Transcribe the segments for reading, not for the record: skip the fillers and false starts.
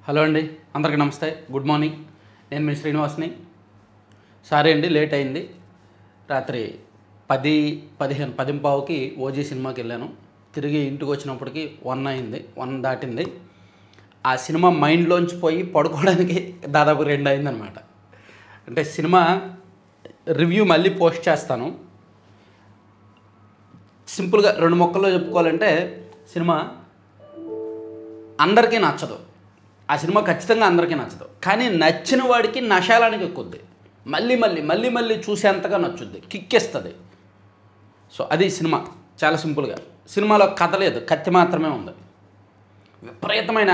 Hello అండి, అందరికీ నమస్తే, గుడ్ మార్నింగ్. నేను మీ శ్రీనివాస్ని. సారీ అండి, లేట్ అయింది. రాత్రి 10:15కి ఓజీ సినిమాకి వెళ్ళాను. తిరిగి ఇంటికి వచ్చినప్పటికి 1 అయింది, 1 దాటింది. ఆ సినిమా మైండ్లోంచి పోయి పడుకోవడానికి దాదాపు 2 అయిందనమాట. అంటే సినిమా రివ్యూ మళ్ళీ పోస్ట్ చేస్తాను. సింపుల్గా 2 ముక్కల్లో చెప్పుకోవాలంటే, సినిమా అందరికీ నచ్చదు. ఆ సినిమా ఖచ్చితంగా అందరికీ నచ్చదు, కానీ నచ్చిన వాడికి నశాలానికి ఎక్కుద్ది. మళ్ళీ చూసేంతగా నచ్చుద్ది, కిక్కిస్తుంది. సో అది సినిమా. చాలా సింపుల్గా సినిమాలో కథ లేదు, కత్తి మాత్రమే ఉంది. విపరీతమైన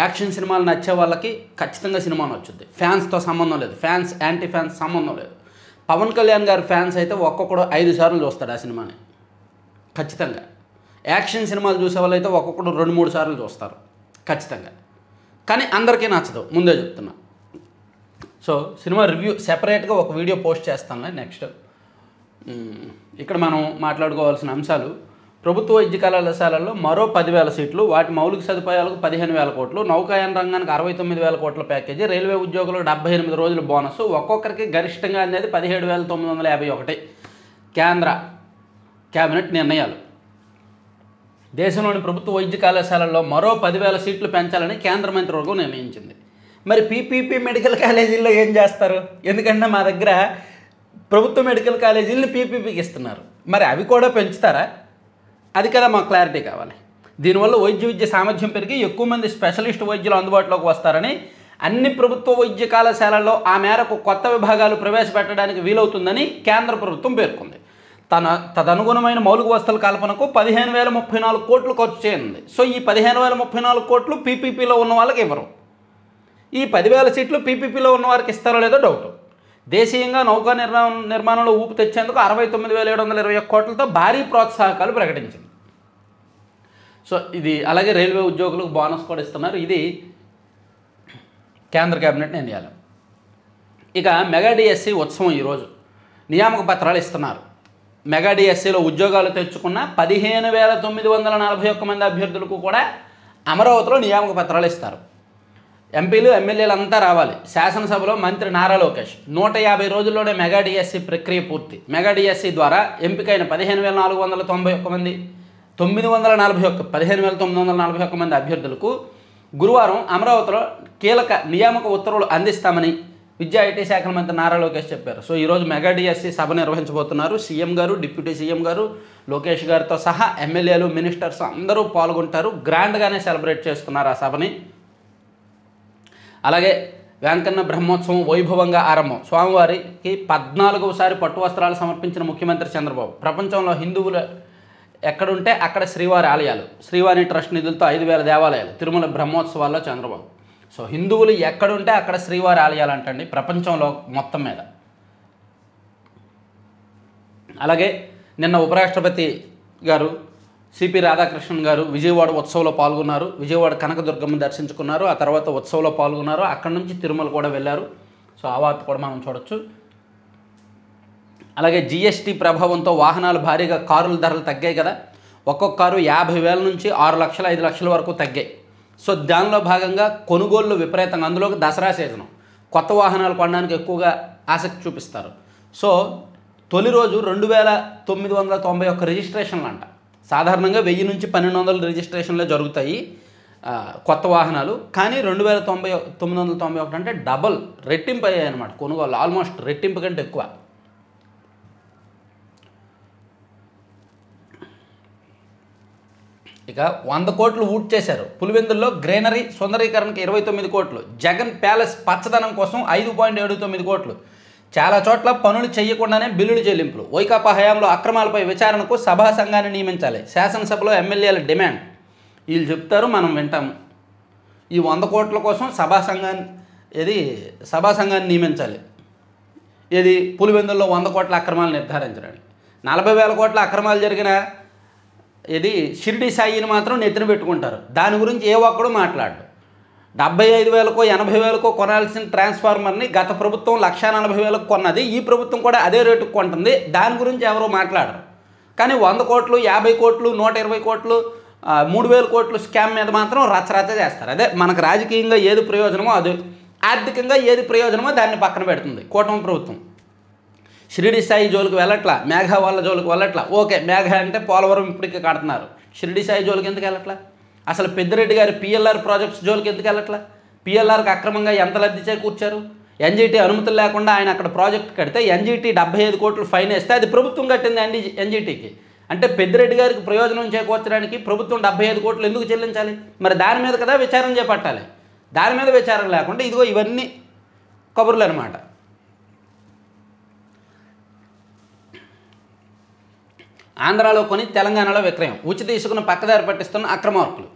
యాక్షన్ సినిమాలు నచ్చే వాళ్ళకి ఖచ్చితంగా సినిమా నచ్చుద్ది. ఫ్యాన్స్తో సంబంధం లేదు, ఫ్యాన్స్ యాంటీ ఫ్యాన్స్ సంబంధం లేదు. పవన్ కళ్యాణ్ గారి ఫ్యాన్స్ అయితే ఒక్కొక్కడు 5 సార్లు చూస్తాడు ఆ సినిమాని ఖచ్చితంగా. యాక్షన్ సినిమాలు చూసే వాళ్ళు అయితే ఒక్కొక్కడు 2-3 సార్లు చూస్తారు ఖచ్చితంగా. కానీ అందరికీ నచ్చదు, ముందే చెప్తున్నా. సో సినిమా రివ్యూ సెపరేట్గా ఒక వీడియో పోస్ట్ చేస్తానులే నెక్స్ట్. ఇక్కడ మనం మాట్లాడుకోవాల్సిన అంశాలు: ప్రభుత్వ వైద్య కళాశాలల్లో మరో 10,000 సీట్లు, వాటి మౌలిక సదుపాయాలకు 15,000 కోట్లు, నౌకాయాన రంగానికి 69,000 కోట్ల ప్యాకేజీ, రైల్వే ఉద్యోగులకు 78 రోజుల బోనస్, ఒక్కొక్కరికి గరిష్టంగా అనేది 17,951. కేంద్ర కేబినెట్ నిర్ణయాలు: దేశంలోని ప్రభుత్వ వైద్య కళాశాలల్లో మరో 10,000 సీట్లు పెంచాలని కేంద్ర మంత్రివర్గం నిర్ణయించింది. మరి పీపీపీ మెడికల్ కాలేజీల్లో ఏం చేస్తారు? ఎందుకంటే మా దగ్గర ప్రభుత్వ మెడికల్ కాలేజీలను పీపీపీకి ఇస్తున్నారు. మరి అవి కూడా పెంచుతారా? అది కదా మాకు క్లారిటీ కావాలి. దీనివల్ల వైద్య విద్య సామర్థ్యం పెరిగి ఎక్కువ మంది స్పెషలిస్ట్ వైద్యులు అందుబాటులోకి వస్తారని, అన్ని ప్రభుత్వ వైద్య కళాశాలల్లో ఆ మేరకు కొత్త విభాగాలు ప్రవేశపెట్టడానికి వీలవుతుందని కేంద్ర ప్రభుత్వం పేర్కొంది. తదనుగుణమైన మౌలిక వసతుల కల్పనకు 15,034 కోట్లు ఖర్చు చేయనుంది. సో ఈ 15,034 కోట్లు పీపీపీలో ఉన్న వాళ్ళకి ఇవ్వరు. ఈ 10,000 సీట్లు పీపీపీలో ఉన్న వారికి ఇస్తారో లేదో డౌట్. దేశీయంగా నౌకా నిర్మాణంలో ఊపు తెచ్చేందుకు 69,721 కోట్లతో భారీ ప్రోత్సాహకాలు ప్రకటించింది. సో ఇది అలాగే రైల్వే ఉద్యోగులకు బోనస్ కూడా ఇస్తున్నారు. ఇది కేంద్ర కేబినెట్ నిర్ణయాలు. ఇక మెగా డిఎస్సి ఉత్సవం ఈరోజు నియామక పత్రాలు ఇస్తున్నారు. మెగా డిఎస్సిలో ఉద్యోగాలు తెచ్చుకున్న 15,941 మంది అభ్యర్థులకు కూడా అమరావతిలో నియామక పత్రాలు ఇస్తారు. ఎంపీలు ఎమ్మెల్యేలు అంతా రావాలి. శాసనసభలో మంత్రి నారా లోకేష్ 150 రోజుల్లోనే మెగా డిఎస్సి ప్రక్రియ పూర్తి. మెగా డిఎస్సి ద్వారా ఎంపికైన 15,491 మంది 15,941 మంది అభ్యర్థులకు గురువారం అమరావతిలో కీలక నియామక ఉత్తర్వులు అందిస్తామని విద్యా ఐటీ శాఖల మంత్రి నారా లోకేష్ చెప్పారు. సో ఈరోజు మెగా డిఎస్సి సభ నిర్వహించబోతున్నారు. సీఎం గారు, డిప్యూటీ సీఎం గారు, లోకేష్ గారితో సహా ఎమ్మెల్యేలు, మినిస్టర్స్ అందరూ పాల్గొంటారు. గ్రాండ్గానే సెలబ్రేట్ చేస్తున్నారు ఆ సభని. అలాగే వెంకన్న బ్రహ్మోత్సవం వైభవంగా ఆరంభం. స్వామివారికి 14వసారి పట్టు వస్త్రాలు సమర్పించిన ముఖ్యమంత్రి చంద్రబాబు. ప్రపంచంలో హిందువులు ఎక్కడుంటే అక్కడ శ్రీవారి ఆలయాలు, శ్రీవారి ట్రస్ట్ నిధులతో 5,000 దేవాలయాలు, తిరుమల బ్రహ్మోత్సవాల్లో చంద్రబాబు. సో హిందువులు ఎక్కడుంటే అక్కడ శ్రీవారి ఆలయాలు అంటండి ప్రపంచంలో మొత్తం మీద. అలాగే నిన్న ఉపరాష్ట్రపతి గారు సిపి రాధాకృష్ణన్ గారు విజయవాడ ఉత్సవంలో పాల్గొన్నారు. విజయవాడ కనకదుర్గమ్మ దర్శించుకున్నారు. ఆ తర్వాత ఉత్సవంలో పాల్గొన్నారు. అక్కడి నుంచి తిరుమల కూడా వెళ్ళారు. సో ఆ వార్త కూడా మనం చూడొచ్చు. అలాగే జిఎస్టీ ప్రభావంతో వాహనాలు భారీగా కారుల ధరలు తగ్గాయి కదా. ఒక్కొక్క కారు 50,000 నుంచి 6 లక్షలు 5 లక్షల వరకు తగ్గాయి. సో దానిలో భాగంగా కొనుగోళ్లు విపరీతంగా, అందులోకి దసరా సీజను, కొత్త వాహనాలు కొనడానికి ఎక్కువగా ఆసక్తి చూపిస్తారు. సో తొలి రోజు 2,991 రిజిస్ట్రేషన్లు అంట. సాధారణంగా 1000 నుంచి 1,200 రిజిస్ట్రేషన్లే జరుగుతాయి కొత్త వాహనాలు. కానీ 2,991 అంటే డబల్, రెట్టింపు అయ్యాయి అనమాట కొనుగోలు. ఆల్మోస్ట్ రెట్టింపు కంటే ఎక్కువ. ఇక 100 కోట్లు ఊట్ చేశారు. పులివెందుల్లో గ్రీనరీ సుందరీకరణకు 29 కోట్లు. జగన్ ప్యాలెస్ పచ్చదనం కోసం 5.79 కోట్లు. చాలా చోట్ల పనులు చేయకుండానే బిల్లులు చెల్లింపులు. వైకాపా హయాంలో అక్రమాలపై విచారణకు సభా సంఘాన్ని నియమించాలి. శాసనసభలో ఎమ్మెల్యేల డిమాండ్. వీళ్ళు చెప్తారు, మనం వింటాము. ఈ 100 కోట్ల కోసం సభా సంఘాన్ని నియమించాలి. ఇది పులివెందుల్లో 100 కోట్ల అక్రమాలు నిర్ధారించడానికి. 40,000 కోట్ల అక్రమాలు జరిగిన ఇది షిరిడి సాయిని మాత్రం నెత్తిన పెట్టుకుంటారు. దాని గురించి ఏ ఒక్కడు మాట్లాడు. 75,000కో 80,000కో కొనాల్సిన ట్రాన్స్ఫార్మర్ని గత ప్రభుత్వం 1,40,000కు కొన్నది. ఈ ప్రభుత్వం కూడా అదే రేటుకు కొంటుంది. దాని గురించి ఎవరో మాట్లాడరు. కానీ 100 కోట్లు, 50 కోట్లు, 120 కోట్లు 3,000 కోట్లు స్కామ్ మీద మాత్రం రచ్చరచ్చ చేస్తారు. అదే మనకు రాజకీయంగా ఏది ప్రయోజనమో అది, ఆర్థికంగా ఏది ప్రయోజనమో దాన్ని పక్కన పెడుతుంది కూటమి ప్రభుత్వం. షిరిడి సాయి జోలికి వెళ్ళట్లా, మేఘా వాళ్ళ జోలికి వెళ్ళట్లా. ఓకే, మేఘా అంటే పోలవరం ఇప్పటికీ కడుతున్నారు, షిరిడి సాయి జోలికి ఎందుకు వెళ్ళట్లా? అసలు పెద్దిరెడ్డి గారి పిఎల్ఆర్ ప్రాజెక్ట్స్ జోలికి ఎందుకు వెళ్ళట్లా? పిఎల్ఆర్కి అక్రమంగా ఎంత లబ్ధి చేకూర్చారు? ఎన్జీటీ అనుమతులు లేకుండా ఆయన అక్కడ ప్రాజెక్ట్ కడితే ఎన్జీటీ 75 కోట్లు ఫైన్ వేస్తే అది ప్రభుత్వం కట్టింది ఎన్జీటీకి. అంటే పెద్దిరెడ్డి గారికి ప్రయోజనం చేకూర్చడానికి ప్రభుత్వం 75 కోట్లు ఎందుకు చెల్లించాలి? మరి దాని మీద కదా విచారణ చేపట్టాలి. దాని మీద విచారణ లేకుండా ఇదిగో ఇవన్నీ కబుర్లు అనమాట. ఆంధ్రాలో కొని తెలంగాణలో విక్రయం, ఉచిత ఇసుకను పక్కదారి పట్టిస్తున్న అక్రమార్కులు.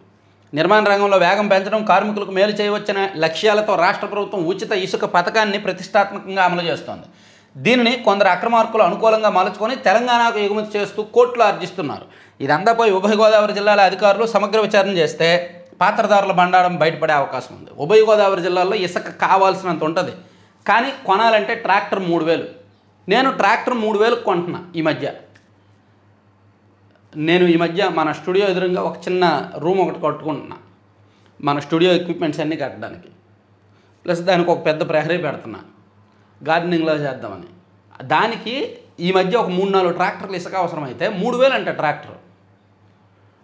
నిర్మాణ రంగంలో వేగం పెంచడం, కార్మికులకు మేలు చేయవచ్చిన లక్ష్యాలతో రాష్ట్ర ప్రభుత్వం ఉచిత ఇసుక పథకాన్ని ప్రతిష్టాత్మకంగా అమలు చేస్తోంది. దీనిని కొందరు అక్రమార్కులు అనుకూలంగా మలుచుకొని తెలంగాణకు ఎగుమతి చేస్తూ కోట్లు ఆర్జిస్తున్నారు. ఇదంతాపై ఉభయ గోదావరి జిల్లాల అధికారులు సమగ్ర విచారణ చేస్తే పాత్రదారుల బండారం బయటపడే అవకాశం ఉంది. ఉభయ గోదావరి జిల్లాల్లో ఇసుక కావాల్సినంత ఉంటుంది, కానీ కొనాలంటే ట్రాక్టర్ 3,000. నేను ట్రాక్టర్ 3,000 కొంటున్నా. ఈ మధ్య మన స్టూడియో ఎదురుగా ఒక చిన్న రూమ్ ఒకటి కట్టుకుంటున్నా, మన స్టూడియో ఎక్విప్మెంట్స్ అన్నీ కట్టడానికి. ప్లస్ దానికి ఒక పెద్ద ప్రహరీ పెడుతున్నా, గార్డెనింగ్లో చేద్దామని. దానికి ఈ మధ్య ఒక 3-4 ట్రాక్టర్లు ఇసుక అవసరమైతే 3,000 అంటే ట్రాక్టర్.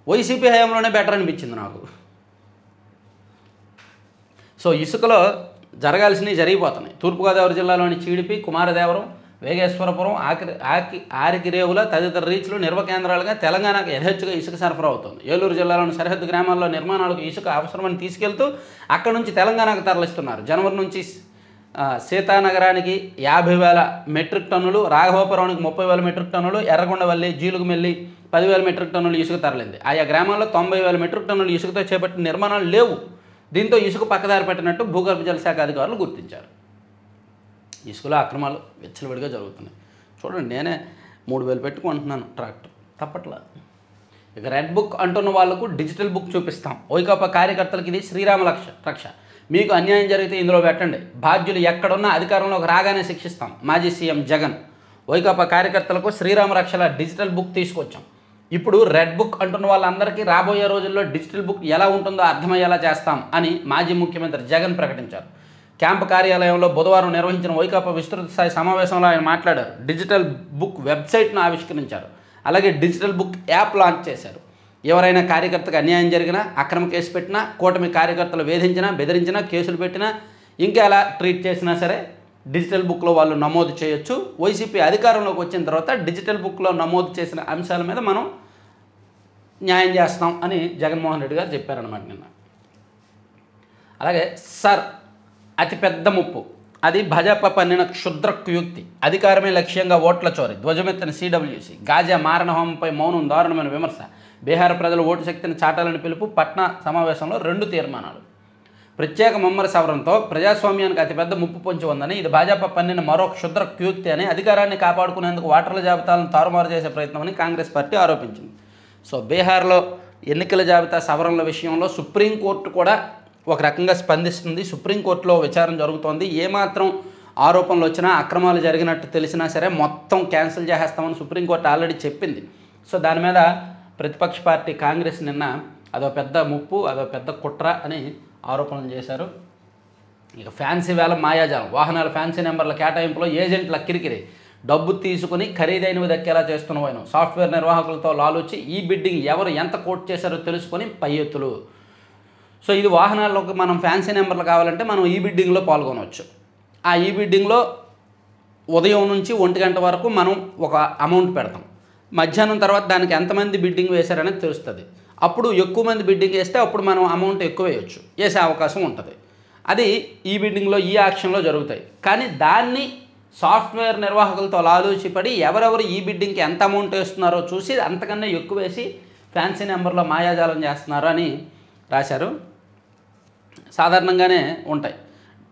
వైసీపీ హయాంలోనే బెటర్ అనిపించింది నాకు. సో ఇసుకలో జరగాల్సినవి జరిగిపోతున్నాయి. తూర్పుగోదావరి జిల్లాలోని చీడిపి, కుమారదేవరం, వేగేశ్వరపురం, ఆరికిరేవుల తదితర రీచ్లు నిర్వ కేంద్రాలుగా తెలంగాణకు యథేచ్ఛగా ఇసుక సరఫరా అవుతుంది. ఏలూరు జిల్లాలోని సరిహద్దు గ్రామాల్లో నిర్మాణాలకు ఇసుక అవసరమని తీసుకెళ్తూ అక్కడ నుంచి తెలంగాణకు తరలిస్తున్నారు. జనవరి నుంచి సీతానగరానికి 50,000 మెట్రిక్ టన్నులు, రాఘవపురానికి 30,000 మెట్రిక్ టన్నులు, ఎర్రగొండవల్లి, జీలుగుమెల్లి 10,000 మెట్రిక్ టన్నులు ఇసుక తరలింది. ఆయా గ్రామాల్లో 90,000 మెట్రిక్ టన్నులు ఇసుకతో చేపట్టిన నిర్మాణాలు లేవు. దీంతో ఇసుక పక్కదారి పెట్టినట్టు భూగర్భ జల శాఖ అధికారులు గుర్తించారు. ఇసుకలో అక్రమాలు విచ్చలవిడిగా జరుగుతున్నాయి. చూడండి, నేనే 3,000 పెట్టుకుంటున్నాను ట్రాక్టర్, తప్పట్లా. ఇక రెడ్ బుక్ అంటున్న వాళ్లకు డిజిటల్ బుక్ చూపిస్తాం. వైకాపా కార్యకర్తలకు ఇది శ్రీరామ రక్ష. మీకు అన్యాయం జరిగితే ఇందులో పెట్టండి, బాధ్యులు ఎక్కడున్నా అధికారంలోకి రాగానే శిక్షిస్తాం. మాజీ సీఎం జగన్. వైకాపా కార్యకర్తలకు శ్రీరామ రక్షల డిజిటల్ బుక్ తీసుకొచ్చాం. ఇప్పుడు రెడ్ బుక్ అంటున్న వాళ్ళందరికీ రాబోయే రోజుల్లో డిజిటల్ బుక్ ఎలా ఉంటుందో అర్థమయ్యేలా చేస్తాం అని మాజీ ముఖ్యమంత్రి జగన్ ప్రకటించారు. క్యాంపు కార్యాలయంలో బుధవారం నిర్వహించిన వైకాపా విస్తృత స్థాయి సమావేశంలో ఆయన మాట్లాడారు. డిజిటల్ బుక్ వెబ్సైట్ను ఆవిష్కరించారు. అలాగే డిజిటల్ బుక్ యాప్ లాంచ్ చేశారు. ఎవరైనా కార్యకర్తకు అన్యాయం జరిగినా, అక్రమ కేసు పెట్టినా, కూటమి కార్యకర్తలు వేధించినా, బెదిరించినా, కేసులు పెట్టినా, ఇంకా ఎలా ట్రీట్ చేసినా సరే డిజిటల్ బుక్లో వాళ్ళు నమోదు చేయొచ్చు. వైసీపీ అధికారంలోకి వచ్చిన తర్వాత డిజిటల్ బుక్లో నమోదు చేసిన అంశాల మీద మనం న్యాయం చేస్తాం అని జగన్మోహన్ రెడ్డి గారు చెప్పారనమాట నిన్న. అలాగే అతిపెద్ద ముప్పు అది భాజపా పన్నిన క్షుద్ర కుయుక్తి, అధికారమే లక్ష్యంగా ఓట్ల చోరీ, ధ్వజమెత్తిన సిడబ్ల్యూసి, గాజా మారణహోమంపై మౌనం, దారుణమైన విమర్శ, బీహార్ ప్రజల ఓటు శక్తిని చాటాలని పిలుపు, పట్నా సమావేశంలో 2 తీర్మానాలు. ప్రత్యేక ముమ్మర సవరణతో ప్రజాస్వామ్యానికి అతిపెద్ద ముప్పు పొంచి ఉందని, ఇది భాజపా పన్నిన మరో క్షుద్ర కుయుక్తి అని, అధికారాన్ని కాపాడుకునేందుకు ఓటర్ల జాబితాలను తారుమారు చేసే ప్రయత్నమని కాంగ్రెస్ పార్టీ ఆరోపించింది. సో బీహార్లో ఎన్నికల జాబితా సవరణల విషయంలో సుప్రీంకోర్టు కూడా ఒక రకంగా స్పందిస్తుంది. సుప్రీంకోర్టులో విచారణ జరుగుతోంది. ఏమాత్రం ఆరోపణలు వచ్చినా, అక్రమాలు జరిగినట్టు తెలిసినా సరే మొత్తం క్యాన్సిల్ చేసేస్తామని సుప్రీంకోర్టు ఆల్రెడీ చెప్పింది. సో దాని మీద ప్రతిపక్ష పార్టీ కాంగ్రెస్ నిన్న అదో పెద్ద ముప్పు, అదో పెద్ద కుట్ర అని ఆరోపణలు చేశారు. ఇక ఫ్యాన్సీ వేల మాయాజాలం, వాహనాల ఫ్యాన్సీ నెంబర్ల కేటాయింపులో ఏజెంట్ల కిరికిరి, డబ్బు తీసుకుని ఖరీదైనవి దక్కేలా చేస్తున్న వైనం, సాఫ్ట్వేర్ నిర్వాహకులతో లాలూచి ఈ బిడ్డింగ్ ఎవరు ఎంత కోట్ చేశారో తెలుసుకొని పై ఎత్తులు. సో ఇది వాహనాల్లోకి మనం ఫ్యాన్సీ నెంబర్లు కావాలంటే మనం ఈ బిడ్డింగ్లో పాల్గొనవచ్చు. ఆ ఈ బిడ్డింగ్లో ఉదయం నుంచి 1 గంట వరకు మనం ఒక అమౌంట్ పెడతాం. మధ్యాహ్నం తర్వాత దానికి ఎంతమంది బిడ్డింగ్ వేశారనేది తెలుస్తుంది. అప్పుడు ఎక్కువ మంది బిడ్డింగ్ వేస్తే అప్పుడు మనం అమౌంట్ ఎక్కువ వేయచ్చు, వేసే అవకాశం ఉంటుంది. అది ఈ బిడ్డింగ్లో ఈ ఆక్షన్లో జరుగుతాయి. కానీ దాన్ని సాఫ్ట్వేర్ నిర్వాహకులతో లాలూచిపడి ఎవరెవరు ఈ బిడ్డింగ్కి ఎంత అమౌంట్ వేస్తున్నారో చూసి అంతకన్నా ఎక్కువ వేసి ఫ్యాన్సీ నెంబర్లో మాయాజాలం చేస్తున్నారు అని రాశారు. సాధారణంగానే ఉంటాయి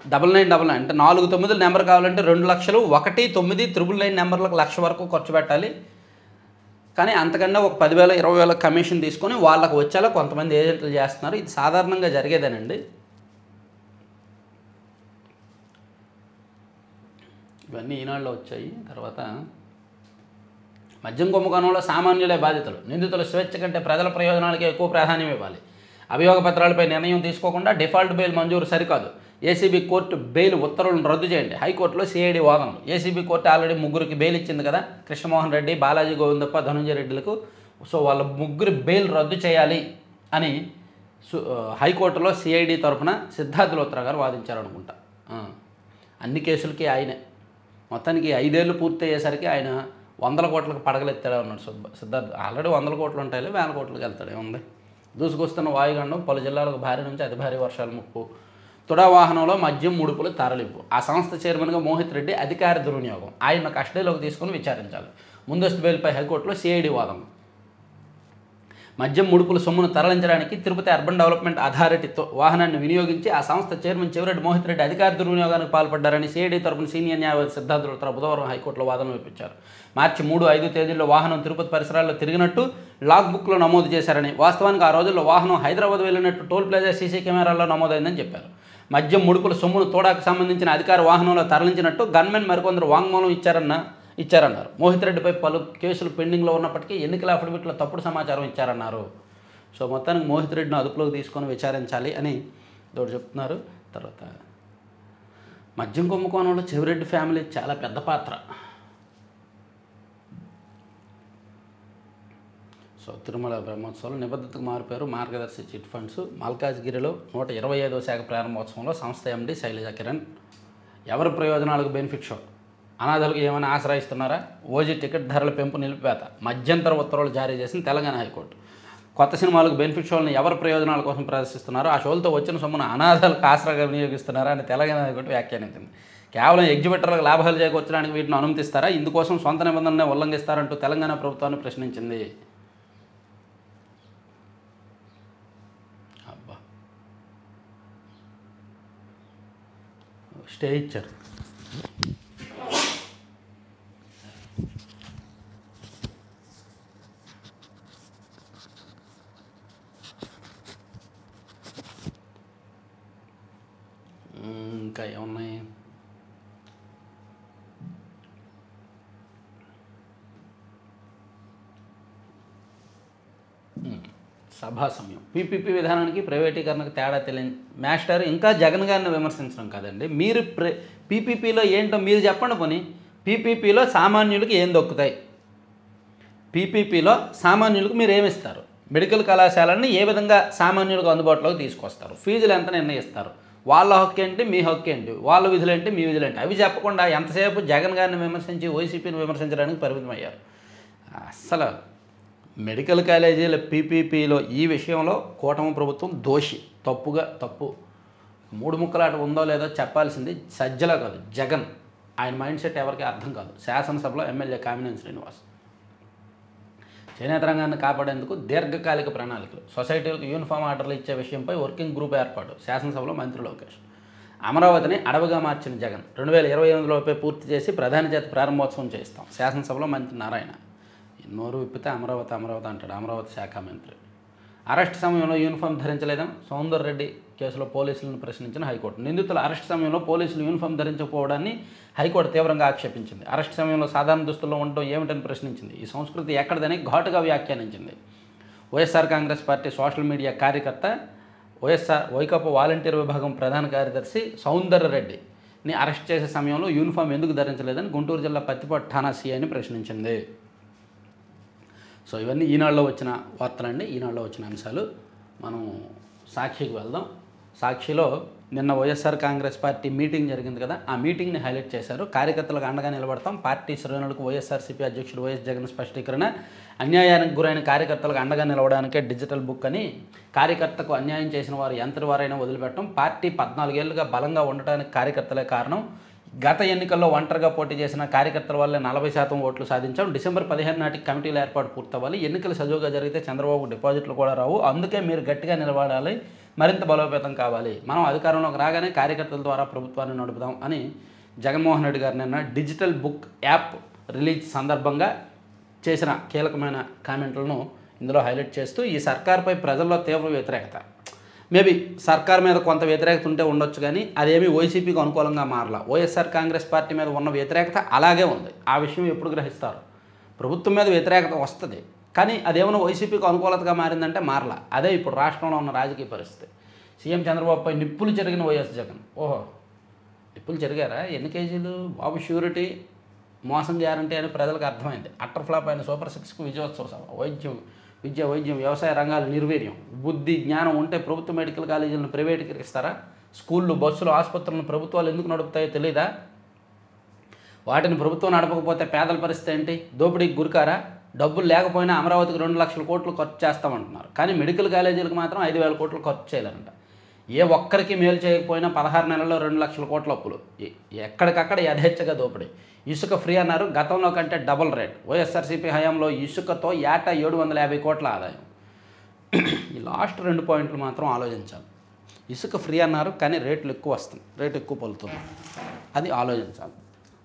9999 అంటే 49 నెంబర్ కావాలంటే 2 లక్షలు, 1999 నెంబర్లకు 1,00,000 వరకు ఖర్చు పెట్టాలి. కానీ అంతకన్నా ఒక 10,000 20,000 కమిషన్ తీసుకొని వాళ్ళకు వచ్చేలా కొంతమంది ఏజెంట్లు చేస్తున్నారు. ఇది సాధారణంగా జరిగేదేనండి. ఇవన్నీ ఈనాడులో వచ్చాయి. తర్వాత మద్యం కుంభకోణంలో సామాన్యులే బాధితులు. నిందితుల స్వేచ్ఛ కంటే ప్రజల ప్రయోజనాలకే ఎక్కువ ప్రాధాన్యం ఇవ్వాలి. అభియోగ పత్రాలపై నిర్ణయం తీసుకోకుండా డిఫాల్ట్ బెయిల్ మంజూరు సరికాదు. ఏసీబీ కోర్టు బెయిల్ ఉత్తర్వులను రద్దు చేయండి. హైకోర్టులో సిఐడి వాదనలు. ఏసీబీ కోర్టు ఆల్రెడీ ముగ్గురికి బెయిల్ ఇచ్చింది కదా, కృష్ణమోహన్ రెడ్డి, బాలాజీ గోవిందప్ప, ధనుంజయ రెడ్డిలకు. సో వాళ్ళ ముగ్గురు బెయిల్ రద్దు చేయాలి అని హైకోర్టులో సిఐడి తరఫున సిద్ధార్థ లూత్రా గారు వాదించారనుకుంటా. అన్ని కేసులకి ఆయనే. మొత్తానికి 5 ఏళ్ళు పూర్తి అయ్యేసరికి ఆయన 100 కోట్లకు పడగలెత్తాడే ఉన్నాడు సిద్ధార్థ్. ఆల్రెడీ 100 కోట్లు ఉంటాయి, 1000 కోట్లకు వెళ్తాడు. ఏముంది? దూసుకొస్తున్న వాయుగండం, పలు జిల్లాలకు భారీ నుంచి అతి భారీ వర్షాలు ముప్పు. తుడా వాహనంలో మద్యం ముడుపులు తరలింపు. ఆ సంస్థ చైర్మన్గా మోహిత్ రెడ్డి అధికార దుర్వినియోగం. ఆయన కస్టడీలోకి తీసుకుని విచారించాలి. ముందస్తు బెయిల్పై హైకోర్టులో సిఐడి వాదన. మద్యం ముడుపుల సొమ్మును తరలించడానికి తిరుపతి అర్బన్ డెవలప్మెంట్ అథారిటీతో వాహనాన్ని వినియోగించి ఆ సంస్థ చైర్మన్ చెవిరెడ్డి మోహిత్ రెడ్డి అధికార దుర్వినియోగానికి పాల్పడ్డారని సిఐడి తరపున సీనియర్ న్యాయవాది సిద్ధార్థ లూత్రా బుధవారం హైకోర్టులో వాదన వినిపించారు. మార్చి 3, 5 తేదీల్లో వాహనం తిరుపతి పరిసరాల్లో తిరిగినట్టు లాగ్ బుక్లో నమోదు చేశారని, వాస్తవానికి ఆ రోజుల్లో వాహనం హైదరాబాద్ వెళ్ళినట్టు టోల్ ప్లాజా సీసీ కెమెరాల్లో నమోదైందని చెప్పారు. మద్యం ముడుపుల సొమ్మును తోడాకు సంబంధించిన అధికార వాహనంలో తరలించినట్టు గన్మెన్ మరికొందరు వాంగ్మూలం ఇచ్చారన్నారు. మోహిత్ రెడ్డిపై పలు కేసులు పెండింగ్లో ఉన్నప్పటికీ ఎన్నికల అఫిడవిట్లో తప్పుడు సమాచారం ఇచ్చారన్నారు. సో మొత్తానికి మోహిత్ రెడ్డిని అదుపులోకి తీసుకొని విచారించాలి అని తోడు చెప్తున్నారు. తర్వాత మద్యం కుంభకోణంలో చెవిరెడ్డి ఫ్యామిలీ చాలా పెద్ద పాత్ర. సో తిరుమల బ్రహ్మోత్సవాలు నిబద్ధతకు మారిపోయారు మార్గదర్శి చిట్ ఫండ్స్. మల్కాజ్గిరిలో 125వ శాఖ ప్రారంభోత్సవంలో సంస్థ ఎండి శైలజ కిరణ్. ఎవరి ప్రయోజనాలకు బెనిఫిట్ షో? అనాథలకు ఏమైనా ఆశ్రయిస్తున్నారా? ఓజీ టికెట్ ధరల పెంపు నిలిపివేత. మధ్యంతర ఉత్తర్వులు జారీ చేసిన తెలంగాణ హైకోర్టు. కొత్త సినిమాలకు బెనిఫిట్ షోలను ఎవరి ప్రయోజనాల కోసం ప్రదర్శిస్తున్నారో ఆ షోలతో వచ్చిన సొమ్మును అనాథాలకు ఆసరాగా వినియోగిస్తున్నారా అని తెలంగాణ హైకోర్టు వ్యాఖ్యానించింది. కేవలం ఎగ్జిబిటర్లకు లాభాలు చేకూర్చడానికి వీటిని అనుమతిస్తారా? ఇందుకోసం సొంత నిబంధననే ఉల్లంఘిస్తారంటూ తెలంగాణ ప్రభుత్వాన్ని ప్రశ్నించింది. అబ్బా స్టే ఇచ్చారు. ఇంకా ఏమున్నాయి? సభా సమయం. పీపీపీ విధానానికి ప్రైవేటీకరణకు తేడా తెలియని మాస్టర్ ఇంకా జగన్ గారిని విమర్శించడం కాదండి. మీరు పీపీపీలో ఏంటో మీరు చెప్పండి. పోనీ పీపీపీలో సామాన్యులకు ఏం దొక్కుతాయి? పీపీపీలో సామాన్యులకు మీరు ఏమిస్తారు? మెడికల్ కళాశాలని ఏ విధంగా సామాన్యులకు అందుబాటులోకి తీసుకొస్తారు? ఫీజులు ఎంత నిర్ణయిస్తారు? వాళ్ళ హక్కు ఏంటి, మీ హక్కు ఏంటి, వాళ్ళ విధులు ఏంటి, మీ విధులు ఏంటి, అవి చెప్పకుండా ఎంతసేపు జగన్ గారిని విమర్శించి వైసీపీని విమర్శించడానికి పరిమితమయ్యారు. అసలు మెడికల్ కాలేజీల పీపీపీలో ఈ విషయంలో కూటమి ప్రభుత్వం దోషి. తప్పు 3 ముక్కలాట ఉందో లేదో చెప్పాల్సింది సజ్జల కాదు, జగన్. ఆయన మైండ్ సెట్ ఎవరికి అర్థం కాదు. శాసనసభలో ఎమ్మెల్యే కామినేని శ్రీనివాస్. చేనేత రంగాన్ని కాపాడేందుకు దీర్ఘకాలిక ప్రణాళికలు. సొసైటీలకు యూనిఫామ్ ఆర్డర్లు ఇచ్చే విషయంపై వర్కింగ్ గ్రూప్ ఏర్పాటు. శాసనసభలో మంత్రి లోకేష్. అమరావతిని అడవిగా మార్చిన జగన్ 2028లోపే పూర్తి చేసి ప్రధాని చేత ప్రారంభోత్సవం చేయిస్తాం. శాసనసభలో మంత్రి నారాయణ. నోరు విప్పితే అమరావతి అంటాడు అమరావతి శాఖ మంత్రి. అరెస్ట్ సమయంలో యూనిఫామ్ ధరించలేదని సౌందర్ రెడ్డి కేసులో పోలీసులను ప్రశ్నించిన హైకోర్టు. నిందితుల అరెస్ట్ సమయంలో పోలీసులు యూనిఫామ్ ధరించకపోవడాన్ని హైకోర్టు తీవ్రంగా ఆక్షేపించింది. అరెస్ట్ సమయంలో సాధారణ దుస్తుల్లో ఉండడం ఏమిటని ప్రశ్నించింది. ఈ సంస్కృతి ఎక్కడదని ఘాటుగా వ్యాఖ్యానించింది. YSR Congress party social media కార్యకర్త వైకాపా వాలంటీర్ విభాగం ప్రధాన కార్యదర్శి సౌందర్ రెడ్డిని అరెస్ట్ చేసే సమయంలో యూనిఫామ్ ఎందుకు ధరించలేదని గుంటూరు జిల్లా పత్తిపాటు ఠాణా సీఐని ప్రశ్నించింది. సో ఇవన్నీ ఈనాడులో వచ్చిన వార్తలండి, ఈనాడులో వచ్చిన అంశాలు. మనం సాక్షికి వెళ్దాం. సాక్షిలో నిన్న వైఎస్ఆర్ కాంగ్రెస్ పార్టీ మీటింగ్ జరిగింది కదా, ఆ మీటింగ్ని హైలైట్ చేశారు. కార్యకర్తలకు అండగా నిలబడతాం, పార్టీ శ్రేణులకు వైఎస్ఆర్సీపీ అధ్యక్షుడు వైఎస్ జగన్ స్పష్టీకరణ. అన్యాయానికి గురైన కార్యకర్తలకు అండగా నిలవడానికే డిజిటల్ బుక్ అని. కార్యకర్తకు అన్యాయం చేసిన వారు ఎంతటి వారైనా వదిలిపెట్టడం. పార్టీ 14 ఏళ్లుగా బలంగా ఉండటానికి కార్యకర్తలే కారణం. గత ఎన్నికల్లో ఒంటరిగా పోటీ చేసిన కార్యకర్తల వల్లే 40% ఓట్లు సాధించాం. డిసెంబర్ 15 నాటికి కమిటీల ఏర్పాటు పూర్తవ్వాలి. ఎన్నికలు సజావుగా జరిగితే చంద్రబాబు డిపాజిట్లు కూడా రావు. అందుకే మీరు గట్టిగా నిలబడాలి, మరింత బలోపేతం కావాలి. మనం అధికారంలోకి రాగానే కార్యకర్తల ద్వారా ప్రభుత్వాన్ని నడుపుదాం అని జగన్మోహన్ రెడ్డి గారు నిన్న డిజిటల్ బుక్ యాప్ రిలీజ్ సందర్భంగా చేసిన కీలకమైన కామెంట్లను ఇందులో హైలైట్ చేస్తూ, ఈ సర్కార్పై ప్రజల్లో తీవ్ర వ్యతిరేకత. మేబీ సర్కార్ మీద కొంత వ్యతిరేకత ఉంటే ఉండొచ్చు, కానీ అదేమీ వైసీపీకి అనుకూలంగా మారలా. వైఎస్ఆర్ కాంగ్రెస్ పార్టీ మీద ఉన్న వ్యతిరేకత అలాగే ఉంది. ఆ విషయం ఎప్పుడు గ్రహిస్తారు? ప్రభుత్వం మీద వ్యతిరేకత వస్తుంది, కానీ అదేమైనా వైసీపీకి అనుకూలతగా మారిందంటే మారలా. అదే ఇప్పుడు రాష్ట్రంలో ఉన్న రాజకీయ పరిస్థితి. సీఎం చంద్రబాబుపై నిప్పులు చెరిగిన వైఎస్ జగన్. ఓహో, నిప్పులు చెరిగారా? ఎన్ని కేజీలు? బాబు ష్యూరిటీ, మోసం గ్యారంటీ అని ప్రజలకు అర్థమైంది. అట్టర్ ఫ్లాప్ అయిన సూపర్ 6కు విజయోత్సవ సభ. వైద్యం, వ్యవసాయ రంగాలు నిర్వీర్యం. బుద్ధి జ్ఞానం ఉంటే ప్రభుత్వ మెడికల్ కాలేజీలను ప్రైవేటీకరిస్తారా? స్కూళ్ళు, బస్సులు, ఆసుపత్రులను ప్రభుత్వాలు ఎందుకు నడుపుతాయో తెలీదా? వాటిని ప్రభుత్వం నడపకపోతే పేదల పరిస్థితి ఏంటి? దోపిడీకి గురికారా? డబ్బులు లేకపోయినా అమరావతికి 2 లక్షల కోట్లు ఖర్చు చేస్తామంటున్నారు, కానీ మెడికల్ కాలేజీలకు మాత్రం 5,000 కోట్లు ఖర్చు చేయాలంట. ఏ ఒక్కరికి మేలు చేయకపోయినా 16 నెలల్లో 2 లక్షల కోట్ల అప్పులు. ఎక్కడికక్కడ యథేచ్ఛగా దోపిడీ. ఇసుక ఫ్రీ అన్నారు, గతంలో కంటే డబుల్ రేట్. వైఎస్ఆర్సీపీ హయాంలో ఇసుకతో ఏటా 750 కోట్ల ఆదాయం. ఈ లాస్ట్ 2 పాయింట్లు మాత్రం ఆలోచించాలి. ఇసుక ఫ్రీ అన్నారు, కానీ రేట్లు ఎక్కువ వస్తుంది, రేటు ఎక్కువ పలుతుంది, అది ఆలోచించాలి.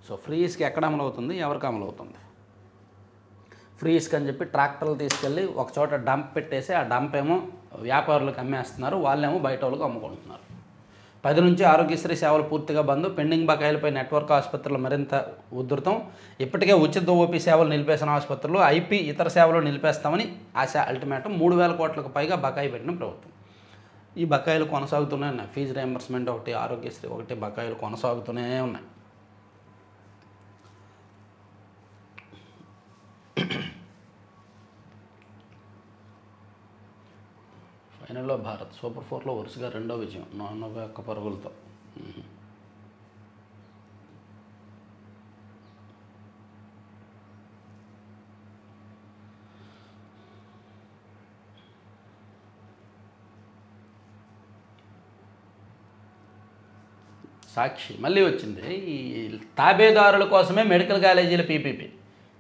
సో ఫ్రీ ఇసుక ఎక్కడ అమలు అవుతుంది, ఎవరికి అమలు అవుతుంది? ఫ్రీ ఇసుక అని చెప్పి ట్రాక్టర్లు తీసుకెళ్ళి ఒక చోట డంప్ పెట్టేసి ఆ డంప్ ఏమో వ్యాపారులకు అమ్మేస్తున్నారు, వాళ్ళేమో బయట వాళ్ళకి అమ్ముకుంటున్నారు. 10 నుంచి ఆరోగ్యశ్రీ సేవలు పూర్తిగా బంద్. పెండింగ్ బకాయిలపై నెట్వర్క్ ఆసుపత్రులు మరింత ఉధృతం. ఇప్పటికే ఉచిత ఓపీ సేవలు నిలిపేసిన ఆసుపత్రులు ఐపీ ఇతర సేవలు నిలిపేస్తామని ఆశ అల్టిమేటం. 3,000 కోట్లకు పైగా బకాయి పెట్టిన ప్రభుత్వం. ఈ బకాయిలు కొనసాగుతూనే ఉన్నాయి. ఫీజు రియంబర్స్మెంట్ ఒకటి, ఆరోగ్యశ్రీ ఒకటి, బకాయిలు కొనసాగుతూనే ఉన్నాయి. ఫైనల్లో భారత్ సూపర్ 4లో వరుసగా 2వ విజయం 41 పరుగులతో. సాక్షి మళ్ళీ వచ్చింది. ఈ తాబేదారుల కోసమే మెడికల్ కాలేజీల పీపీపీ.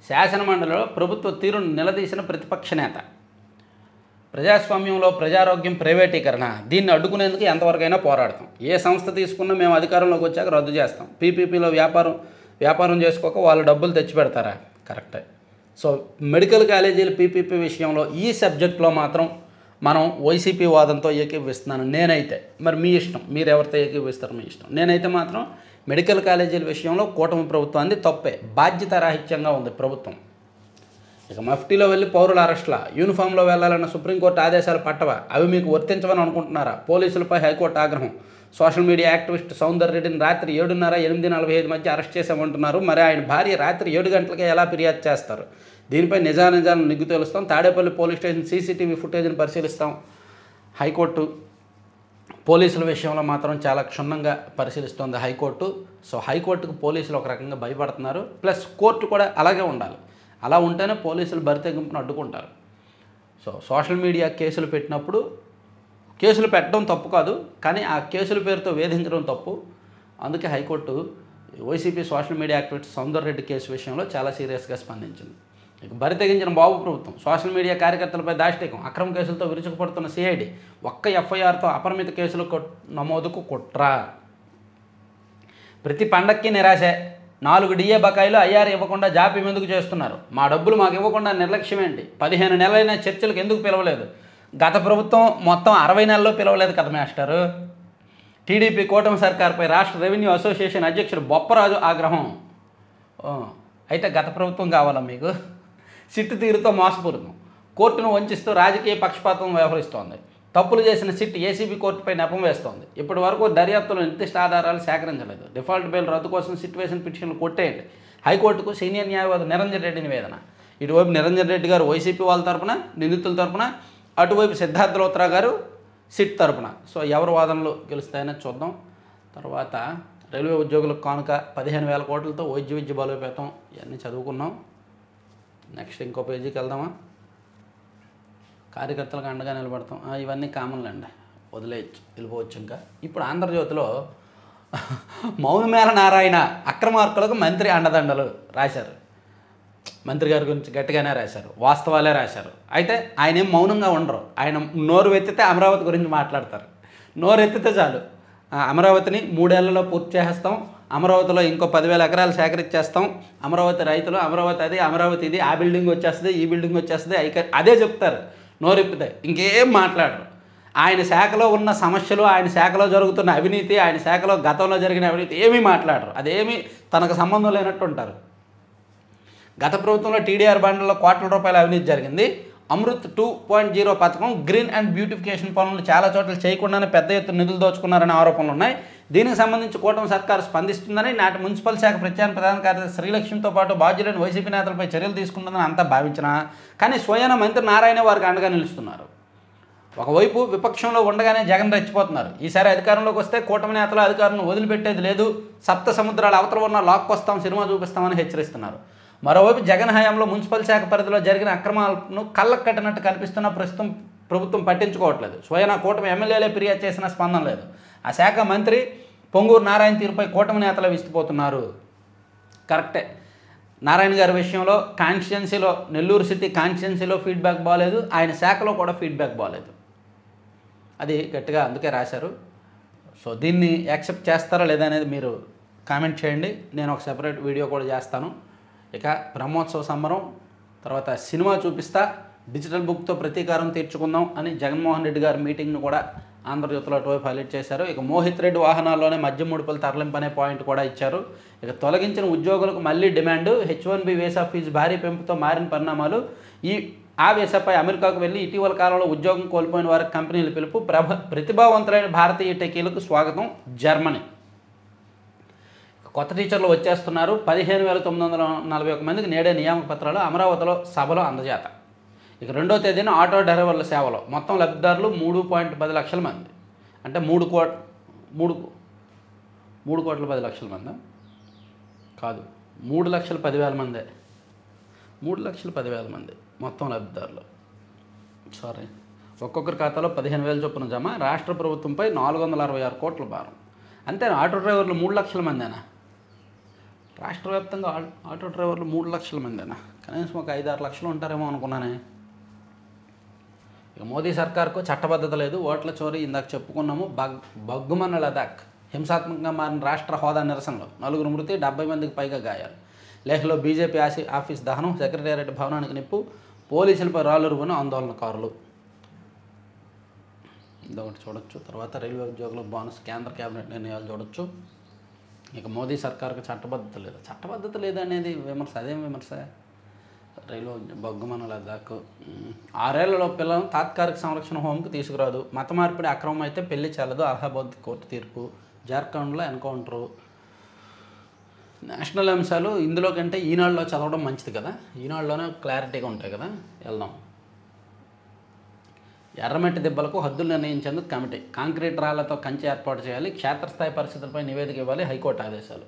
శాసనమండలిలో ప్రభుత్వ తీరును నిలదీసిన ప్రతిపక్ష నేత. ప్రజాస్వామ్యంలో ప్రజారోగ్యం ప్రైవేటీకరణ, దీన్ని అడ్డుకునేందుకు ఎంతవరకైనా పోరాడతాం. ఏ సంస్థ తీసుకున్నా మేము అధికారంలోకి వచ్చాక రద్దు చేస్తాం. పీపీపీలో వ్యాపారం చేసుకోక వాళ్ళు డబ్బులు తెచ్చిపెడతారా? కరెక్టే. సో మెడికల్ కాలేజీల పీపీపీ విషయంలో ఈ సబ్జెక్ట్లో మాత్రం మనం వైసీపీ వాదంతో ఏకీభవిస్తున్నాను నేనైతే. మరి మీ ఇష్టం, మీరు ఎవరితో ఏకీభవిస్తారో మీ ఇష్టం. నేనైతే మాత్రం మెడికల్ కాలేజీల విషయంలో కూటమి ప్రభుత్వాన్ని తప్పే, బాధ్యతారాహిత్యంగా ఉంది ప్రభుత్వం. ఇక మఫ్టీలో వెళ్ళి పౌరుల అరెస్ట్ల, యూనిఫామ్లో వెళ్లాలన్న సుప్రీంకోర్టు ఆదేశాలు పట్టవా? అవి మీకు వర్తించవని అనుకుంటున్నారా? పోలీసులపై హైకోర్టు ఆగ్రహం. సోషల్ మీడియా యాక్టివిస్ట్ సౌందర్ రెడ్డిని రాత్రి 7:30, 8:45 మధ్య అరెస్ట్ చేసామంటున్నారు. మరి ఆయన భార్య రాత్రి 7 గంటలకే ఎలా ఫిర్యాదు చేస్తారు? దీనిపై నిజానిజాలను నిగ్గు తేలుస్తాం. తాడేపల్లి పోలీస్ స్టేషన్ సీసీటీవీ ఫుటేజ్ని పరిశీలిస్తాం. హైకోర్టు పోలీసుల విషయంలో మాత్రం చాలా క్షుణ్ణంగా పరిశీలిస్తోంది హైకోర్టు. సో హైకోర్టుకు పోలీసులు ఒక రకంగా భయపడుతున్నారు, ప్లస్ కోర్టు కూడా అలాగే ఉండాలి. అలా ఉంటేనే పోలీసులు బరితెగింపును అడ్డుకుంటారు. సో సోషల్ మీడియా కేసులు పెట్టినప్పుడు కేసులు పెట్టడం తప్పు కాదు, కానీ ఆ కేసుల పేరుతో వేధించడం తప్పు. అందుకే high court YCP social media activist Soundar Reddy case విషయంలో చాలా సీరియస్గా స్పందించింది. ఇక బరితెగించిన బాబు ప్రభుత్వం. సోషల్ మీడియా కార్యకర్తలపై దాష్టీకం, అక్రమ కేసులతో విరుచుకుపడుతున్న సిఐడి. ఒక్క ఎఫ్ఐఆర్తో అపరిమిత కేసులు నమోదుకు కుట్ర. ప్రతి పండక్కి నిరాశే. 4 డిఏ బకాయిలు ఐఆర్ ఇవ్వకుండా జాప్యం ఎందుకు చేస్తున్నారు? మా డబ్బులు మాకు ఇవ్వకుండా నిర్లక్ష్యం ఏంటి? 15 నెలలైన చర్చలకు ఎందుకు పిలవలేదు? గత ప్రభుత్వం మొత్తం 60 నెలల్లో పిలవలేదు కదా మాస్టారు. టీడీపీ కూటమి సర్కార్పై రాష్ట్ర రెవెన్యూ అసోసియేషన్ అధ్యక్షుడు బొప్పరాజు ఆగ్రహం. అయితే గత ప్రభుత్వం కావాలా మీకు? సిట్టు తీరుతో మోసపూరితం. కోర్టును వంచిస్తూ రాజకీయ పక్షపాతం వ్యవహరిస్తోంది. తప్పులు చేసిన సిట్ ఏసీబీ కోర్టుపై నెపం వేస్తోంది. ఇప్పటి వరకు దర్యాప్తులో నిర్దిష్ట ఆధారాలు సేకరించలేదు. డిఫాల్ట్ బెయిల్ రద్దు కోసం సిట్ వేసిన పిటిషన్లు కొట్టేయండి. హైకోర్టుకు సీనియర్ న్యాయవాది నిరంజన్ రెడ్డి నివేదన. ఇటువైపు నిరంజన్ రెడ్డి గారు వైసీపీ వాళ్ళ తరపున, నిందితుల తరపున, అటువైపు సిద్ధార్థ లోత్రా గారు సిట్ తరపున. సో ఎవరు వాదనలు గెలుస్తాయని చూద్దాం. తర్వాత రైల్వే ఉద్యోగులకు కానుక 15,000 కోట్లతో వైద్య విద్య బలోపేతం, ఇవన్నీ చదువుకున్నాం. నెక్స్ట్ ఇంకో పేజీకి వెళ్దామా? కార్యకర్తలకు అండగా నిలబడతాం, ఇవన్నీ కామన్లండి, వదిలేయచ్చు, వెళ్ళిపోవచ్చు. ఇంకా ఇప్పుడు ఆంధ్రజ్యోతిలో మౌనమేళ నారాయణ అక్రమార్కులకు మంత్రి అండదండలు రాశారు. మంత్రి గారి గురించి గట్టిగానే రాశారు, వాస్తవాలే రాశారు. అయితే ఆయన ఏం మౌనంగా ఉండరు. ఆయన నోరు ఎత్తితే అమరావతి గురించి మాట్లాడతారు. నోరు ఎత్తితే చాలు, అమరావతిని 3 ఏళ్లలో పూర్తి చేసేస్తాం, అమరావతిలో ఇంకో 10,000 ఎకరాలు సేకరించేస్తాం, అమరావతి రైతులు, అమరావతి అది, అమరావతి ఇది, ఆ బిల్డింగ్ వచ్చేస్తుంది, ఈ బిల్డింగ్ వచ్చేస్తుంది, అదే చెప్తారు. నోరెప్పితే ఇంకేం మాట్లాడరు. ఆయన శాఖలో ఉన్న సమస్యలు, ఆయన శాఖలో జరుగుతున్న అవినీతి, ఆయన శాఖలో గతంలో జరిగిన అవినీతి ఏమీ మాట్లాడరు. అదేమీ తనకు సంబంధం లేనట్టు ఉంటారు. గత ప్రభుత్వంలో టీడీఆర్ బండ్లలో కోట్ల రూపాయల అవినీతి జరిగింది. అమృత్ 2.0 పథకం, గ్రీన్ అండ్ బ్యూటిఫికేషన్ పనులు చాలా చోట్ల చేయకుండానే పెద్ద ఎత్తున నిధులు దోచుకున్నారనే ఆరోపణలు ఉన్నాయి. దీనికి సంబంధించి కూటమి సర్కారు స్పందిస్తుందని నాటి మున్సిపల్ శాఖ ప్రధాన కార్యదర్శి శ్రీలక్ష్మితో పాటు బాధ్యులైన వైసీపీ నేతలపై చర్యలు తీసుకుంటుందని అంతా భావించినా కానీ స్వయాన మంత్రి నారాయణ వారికి అండగా నిలుస్తున్నారు. ఒకవైపు విపక్షంలో ఉండగానే జగన్ రెచ్చిపోతున్నారు. ఈసారి అధికారంలోకి వస్తే కూటమి నేతలు అధికారులను వదిలిపెట్టేది లేదు, సప్త సముద్రాల అవతల ఉన్న లాక్కొస్తాం, సినిమా చూపిస్తామని హెచ్చరిస్తున్నారు. మరోవైపు జగన్ హయాంలో మున్సిపల్ శాఖ పరిధిలో జరిగిన అక్రమాలను కళ్ళకు కట్టినట్టు కనిపిస్తున్న ప్రస్తుతం ప్రభుత్వం పట్టించుకోవట్లేదు. స్వయాన కూటమి ఎమ్మెల్యేలే ఫిర్యాదు చేసిన స్పందన లేదు. ఆ శాఖ మంత్రి పొంగూరు నారాయణ తీరుపై కూటమి నేతలు విస్తుపోతున్నారు. కరెక్టే, నారాయణ గారి విషయంలో కాన్స్టిట్యున్సీలో, నెల్లూరు సిటీ కాన్స్టిట్యున్సీలో ఫీడ్బ్యాక్ బాగాలేదు, ఆయన శాఖలో కూడా ఫీడ్బ్యాక్ బాగాలేదు. అది గట్టిగా అందుకే రాశారు. సో దీన్ని యాక్సెప్ట్ చేస్తారా లేదా అనేది మీరు కామెంట్ చేయండి. నేను ఒక సెపరేట్ వీడియో కూడా చేస్తాను. ఇక బ్రహ్మోత్సవ సంబరం తర్వాత సినిమా చూపిస్తా, డిజిటల్ బుక్తో ప్రతీకారం తీర్చుకుందాం అని జగన్మోహన్ రెడ్డి గారి మీటింగ్ను కూడా ఆంధ్రజ్యోతిలో అటువైపు హైలైట్ చేశారు. ఇక మోహిత్ రెడ్డి వాహనాల్లోనే మద్యం ముడుపులు తరలింపు అనే పాయింట్ కూడా ఇచ్చారు. ఇక తొలగించిన ఉద్యోగులకు మళ్ళీ డిమాండ్, H1B వీసా ఫీజు భారీ పెంపుతో మారిన పరిణామాలు. ఆ వీసాపై అమెరికాకు వెళ్ళి ఇటీవల కాలంలో ఉద్యోగం కోల్పోయిన వారికి కంపెనీలు పిలుపు, ప్రతిభావంతులైన భారతీయ టెకీలకు స్వాగతం జర్మనీ. కొత్త టీచర్లు వచ్చేస్తున్నారు. 15,941 మందికి నేడే నియామక పత్రాలు అమరావతిలో సభలో అందజేత. ఇక 2వ తేదీన ఆటో డ్రైవర్ల సేవలో మొత్తం లబ్ధిదారులు 3.10 లక్షల మంది. అంటే 3 కోట్ల 10 లక్షల మంది కాదు, 3,10,000 మందే. 3,10,000 మంది మొత్తం లబ్ధిదారులు. సారీ, ఒక్కొక్కరి ఖాతాలో 15,000 చొప్పున జమ. రాష్ట్ర ప్రభుత్వంపై 466 కోట్ల భారం. అంతే, ఆటో డ్రైవర్లు 3 లక్షల మందేనా? రాష్ట్ర వ్యాప్తంగా ఆటో డ్రైవర్లు 3 లక్షల మందేనా? కనీసం ఒక 5-6 లక్షలు ఉంటారేమో అనుకున్నానే. ఇక మోదీ సర్కార్కు చట్టబద్ధత లేదు, ఓట్ల చోరీ ఇందాక చెప్పుకున్నాము. బగ్గుమన్న లదాఖ్ హింసాత్మకంగా మారిన రాష్ట్ర హోదా నిరసనలో 4 మృతి, 70 మందికి పైగా గాయాలు. లేహ్లో బీజేపీ ఆఫీస్ దహనం, సెక్రటేరియట్ భవనానికి నిప్పు, పోలీసులపై రాళ్లురువున ఆందోళనకారులు. ఇదొకటి చూడొచ్చు. తర్వాత రైల్వే ఉద్యోగుల బోనస్, కేంద్ర కేబినెట్ నిర్ణయాలు చూడొచ్చు. ఇక మోదీ సర్కార్కు చట్టబద్ధత లేదు. చట్టబద్ధత లేదనేది విమర్శ, అదేం విమర్శ? రైల్వే బొగ్గమన లదాఖ్ 6 ఏళ్లలో పిల్లలను తాత్కాలిక సంరక్షణ హోంకు తీసుకురాదు, మత మార్పిడి అక్రమం అయితే పెళ్లి చెల్లదు, అలహాబాద్ కోర్టు తీర్పు, జార్ఖండ్లో ఎన్కౌంటరు. నేషనల్ అంశాలు ఇందులో కంటే ఈనాడులో చదవడం మంచిది కదా, ఈనాడులోనే క్లారిటీగా ఉంటాయి కదా. వెళ్దాం. ఎర్రమట్టి దెబ్బలకు హద్దులు నిర్ణయించేందుకు కమిటీ, కాంక్రీట్ రాళ్లతో కంచె ఏర్పాటు చేయాలి, క్షేత్రస్థాయి పరిస్థితులపై నివేదిక ఇవ్వాలి, హైకోర్టు ఆదేశాలు.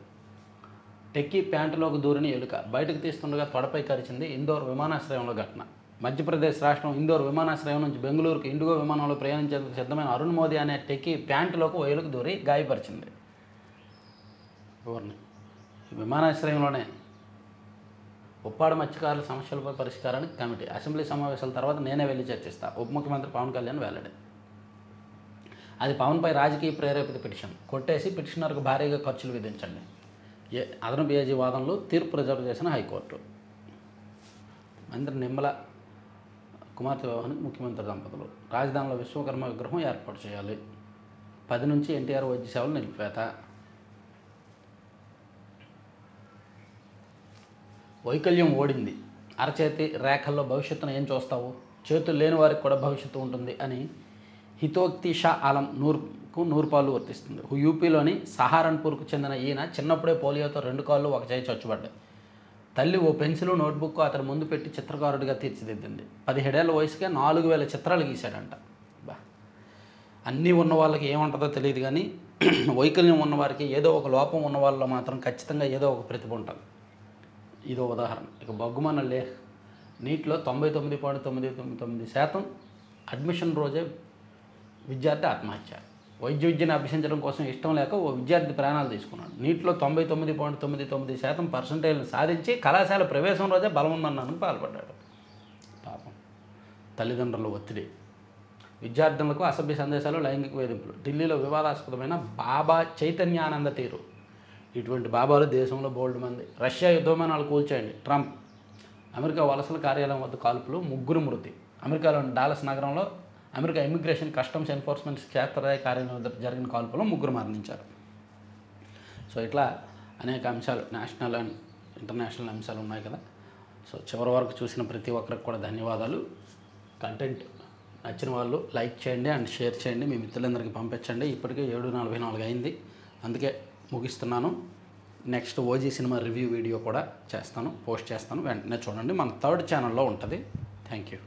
టెక్కీ ప్యాంటులోకి దూరిన ఎలుక, బయటకు తీస్తుండగా తొడపై కరిచింది. ఇందోర్ విమానాశ్రయంలో ఘటన. మధ్యప్రదేశ్ రాష్ట్రం ఇందోర్ విమానాశ్రయం నుంచి బెంగళూరుకు ఇండిగో విమానంలో ప్రయాణించేందుకు సిద్ధమైన అరుణ్ మోదీ అనే టెక్కీ ప్యాంటులోకి ఓ ఎలుక దూరి గాయపరిచింది. ఎవరిని? విమానాశ్రయంలోనే. ఉప్పాడ మత్స్యకారుల సమస్యలపై పరిష్కారానికి కమిటీ, అసెంబ్లీ సమావేశాల తర్వాత నేనే వెళ్ళి చర్చిస్తా, ఉప ముఖ్యమంత్రి పవన్ కళ్యాణ్ వెల్లడి. అది పవన్పై రాజకీయ ప్రేరేపిత పిటిషన్, కొట్టేసి పిటిషనర్కు భారీగా ఖర్చులు విధించండి. అదనపు ఏజీ వాదనలు, తీర్పు రిజర్వ్ చేసిన హైకోర్టు. మంత్రి నిమ్మల కుమార్తె వివాహానికి ముఖ్యమంత్రి దంపతులు, రాజధానిలో విశ్వకర్మ విగ్రహం ఏర్పాటు చేయాలి, 10 నుంచి ఎన్టీఆర్ వైద్య సేవలు నిలిపేత. వైకల్యం ఓడింది, అరచేతి రేఖల్లో భవిష్యత్తును ఏం చూస్తావు, చేతులు లేని వారికి కూడా భవిష్యత్తు ఉంటుంది అని హితోక్తి షా ఆలం నూర్పాలు వర్తిస్తుంది. యూపీలోని సహారన్పూర్కు చెందిన ఈయన చిన్నప్పుడే పోలియోతో 2 కాళ్ళు 1 చేయి చచ్చుబడ్డాయి. తల్లి ఓ పెన్సిలు నోట్బుక్ అతని ముందు పెట్టి చిత్రకారుడిగా తీర్చిదిద్దింది. 17 ఏళ్ల వయసుకే 4,000 చిత్రాలు గీశాడంట. బా, అన్నీ ఉన్న వాళ్ళకి ఏముంటుందో తెలియదు కానీ వైకల్యం ఉన్నవారికి, ఏదో ఒక లోపం ఉన్న వాళ్ళలో మాత్రం ఖచ్చితంగా ఏదో ఒక ప్రతిభ ఉంటుంది. ఇదో ఉదాహరణ. ఇక బొగ్గుమన్న నీటిలో 99.99% అడ్మిషన్ రోజే విద్యార్థి ఆత్మహత్య. వైద్య విద్యను అభ్యసించడం కోసం ఇష్టం లేక ఓ విద్యార్థి ప్రాణాలు తీసుకున్నాడు. నీటిలో 99.99% పర్సెంటేజ్ని సాధించి కళాశాల ప్రవేశం రోజే బలవన్మరణానికి పాల్పడ్డాడు. పాపం. తల్లిదండ్రుల ఒత్తిడి, విద్యార్థులకు అసభ్య సందేశాలు, లైంగిక వేధింపులు. ఢిల్లీలో వివాదాస్పదమైన బాబా చైతన్యానంద తీరు. ఇటువంటి బాబాలు దేశంలో బోల్డ్ మంది. రష్యా యుద్ధ విమానాలు కూల్చేయండి ట్రంప్. అమెరికా వలసల కార్యాలయం వద్ద కాల్పులు, 3 మృతి. అమెరికాలోని డాలస్ నగరంలో అమెరికా ఇమిగ్రేషన్ కస్టమ్స్ ఎన్ఫోర్స్మెంట్ క్షేత్రస్థాయి కార్యాలయం వద్ద జరిగిన కాల్పులో 3 మరణించారు. సో ఇట్లా అనేక అంశాలు, నేషనల్ అండ్ ఇంటర్నేషనల్ అంశాలు ఉన్నాయి కదా. సో చివరి వరకు చూసిన ప్రతి ఒక్కరికి కూడా ధన్యవాదాలు. కంటెంట్ నచ్చిన వాళ్ళు లైక్ చేయండి అండ్ షేర్ చేయండి, మీ మిత్రులందరికీ పంపించండి. ఇప్పటికే 7:44 అయింది, అందుకే ముగిస్తున్నాను. Next OG cinema review video కూడా చేస్తాను, పోస్ట్ చేస్తాను, వెంటనే చూడండి. మన థర్డ్ ఛానల్లో ఉంటుంది. Thank you.